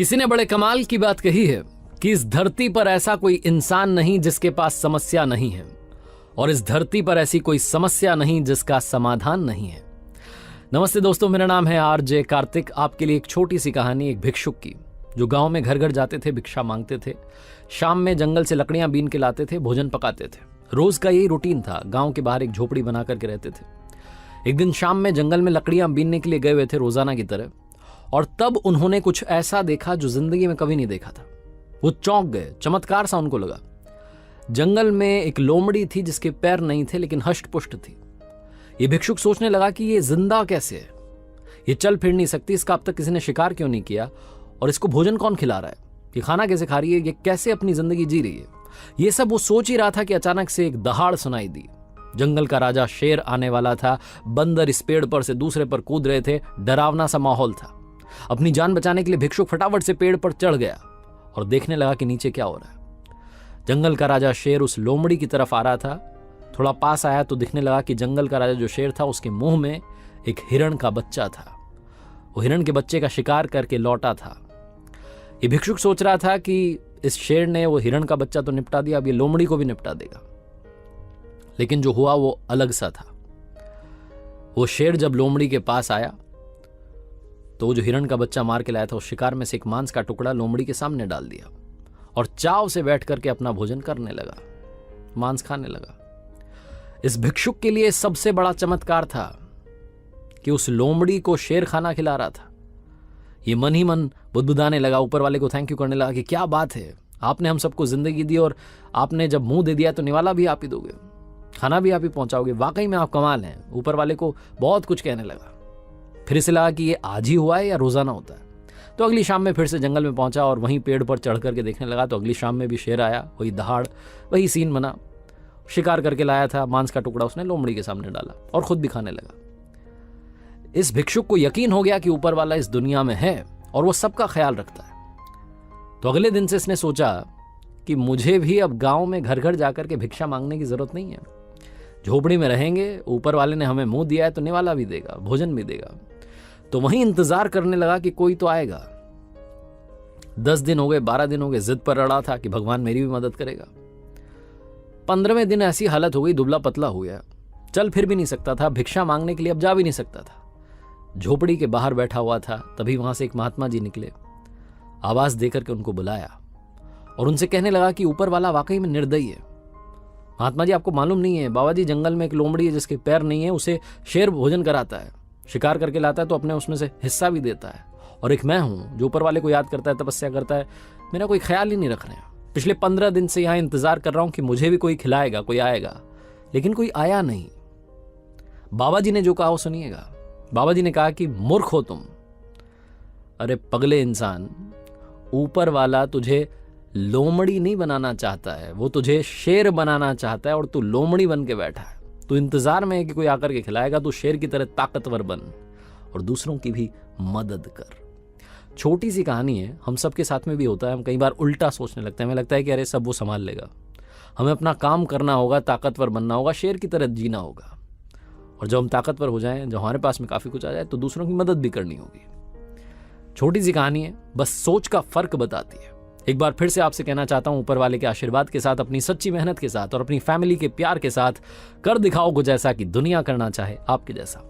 किसी ने बड़े कमाल की बात कही है कि इस धरती पर ऐसा कोई इंसान नहीं जिसके पास समस्या नहीं है, और इस धरती पर ऐसी कोई समस्या नहीं जिसका समाधान नहीं है। नमस्ते दोस्तों, मेरा नाम है आरजे कार्तिक। आपके लिए एक छोटी सी कहानी एक भिक्षुक की, जो गांव में घर घर जाते थे, भिक्षा मांगते थे, शाम में जंगल से लकड़ियां बीन के लाते थे, भोजन पकाते थे। रोज का यही रूटीन था। गांव के बाहर एक झोपड़ी बना करके रहते थे। एक दिन शाम में जंगल में लकड़ियां बीनने के लिए गए हुए थे रोजाना की तरह, और तब उन्होंने कुछ ऐसा देखा जो जिंदगी में कभी नहीं देखा था। वो चौंक गए, चमत्कार सा उनको लगा। जंगल में एक लोमड़ी थी जिसके पैर नहीं थे लेकिन हष्ट पुष्ट थी। ये भिक्षुक सोचने लगा कि ये जिंदा कैसे है, ये चल फिर नहीं सकती, इसका अब तक किसी ने शिकार क्यों नहीं किया, और इसको भोजन कौन खिला रहा है, ये खाना कैसे खा रही है, ये कैसे अपनी जिंदगी जी रही है। ये सब वो सोच ही रहा था कि अचानक से एक दहाड़ सुनाई दी। जंगल का राजा शेर आने वाला था। बंदर इस पेड़ पर से दूसरे पर कूद रहे थे। डरावना सा माहौल था। अपनी जान बचाने के लिए भिक्षुक फटाफट से पेड़ पर चढ़ गया और देखने लगा कि नीचे क्या हो रहा है। जंगल का राजा शेर उस लोमड़ी की तरफ आ रहा था। थोड़ा पास आया तो दिखने लगा कि जंगल का राजा जो शेर था, उसके मुंह में एक हिरण का बच्चा था। वो हिरण के बच्चे का शिकार करके लौटा था। ये भिक्षुक सोच रहा था कि इस शेर ने वो हिरण का बच्चा तो निपटा दिया, अब ये लोमड़ी को भी निपटा देगा। लेकिन जो हुआ वो अलग सा था। वो शेर जब लोमड़ी के पास आया तो वो जो हिरण का बच्चा मार के लाया था, उस शिकार में से एक मांस का टुकड़ा लोमड़ी के सामने डाल दिया और चाव से बैठ करके अपना भोजन करने लगा, मांस खाने लगा। इस भिक्षुक के लिए सबसे बड़ा चमत्कार था कि उस लोमड़ी को शेर खाना खिला रहा था। ये मन ही मन बुदबुदाने लगा, ऊपर वाले को थैंक यू करने लगा कि क्या बात है, आपने हम सबको जिंदगी दी और आपने जब मुंह दे दिया तो निवाला भी आप ही दोगे, खाना भी आप ही पहुंचाओगे, वाकई में आप कमाल हैं। ऊपर वाले को बहुत कुछ कहने लगा। फिर इसे लगा कि ये आज ही हुआ है या रोजाना होता है। तो अगली शाम में फिर से जंगल में पहुंचा और वहीं पेड़ पर चढ़ करके देखने लगा। तो अगली शाम में भी शेर आया, वही दहाड़, वही सीन बना। शिकार करके लाया था, मांस का टुकड़ा उसने लोमड़ी के सामने डाला और खुद भी खाने लगा। इस भिक्षुक को यकीन हो गया कि ऊपर वाला इस दुनिया में है और वो सबका ख्याल रखता है। तो अगले दिन से इसने सोचा कि मुझे भी अब गांव में घर घर जाकर के भिक्षा मांगने की जरूरत नहीं है। झोपड़ी में रहेंगे, ऊपर वाले ने हमें मुंह दिया है तो निवाला भी देगा, भोजन भी देगा। तो वहीं इंतजार करने लगा कि कोई तो आएगा। 10 दिन हो गए, 12 दिन हो गए, जिद पर अड़ा था कि भगवान मेरी भी मदद करेगा। 15वें दिन ऐसी हालत हो गई, दुबला पतला हो गया, चल फिर भी नहीं सकता था, भिक्षा मांगने के लिए अब जा भी नहीं सकता था। झोपड़ी के बाहर बैठा हुआ था, तभी वहां से एक महात्मा जी निकले। आवाज देकर के उनको बुलाया और उनसे कहने लगा कि ऊपर वाला वाकई में निर्दयी है। महात्मा जी, आपको मालूम नहीं है, बाबा जी, जंगल में एक लोमड़ी है जिसके पैर नहीं है, उसे शेर भोजन कराता है, शिकार करके लाता है तो अपने उसमें से हिस्सा भी देता है। और एक मैं हूं जो ऊपर वाले को याद करता है, तपस्या करता है, मेरा कोई ख्याल ही नहीं रख रहे हैं। पिछले 15 दिन से यहां इंतजार कर रहा हूं कि मुझे भी कोई खिलाएगा, कोई आएगा, लेकिन कोई आया नहीं। बाबा जी ने जो कहा वो सुनिएगा। बाबा जी ने कहा कि मूर्ख हो तुम। अरे पगले इंसान, ऊपर वाला तुझे लोमड़ी नहीं बनाना चाहता है, वो तुझे शेर बनाना चाहता है और तू लोमड़ी बन के बैठा है। तू इंतजार में है कि कोई आकर के खिलाएगा। तू शेर की तरह ताकतवर बन और दूसरों की भी मदद कर। छोटी सी कहानी है, हम सबके साथ में भी होता है। हम कई बार उल्टा सोचने लगते हैं, हमें लगता है कि अरे सब वो संभाल लेगा, हमें अपना काम करना होगा, ताकतवर बनना होगा, शेर की तरह जीना होगा। और जब हम ताकतवर हो जाएं, जब हमारे पास में काफी कुछ आ जाए, तो दूसरों की मदद भी करनी होगी। छोटी सी कहानी है, बस सोच का फर्क बताती है। एक बार फिर से आपसे कहना चाहता हूं, ऊपर वाले के आशीर्वाद के साथ, अपनी सच्ची मेहनत के साथ और अपनी फैमिली के प्यार के साथ कर दिखाओ कुछ ऐसा कि दुनिया करना चाहे आपके जैसा।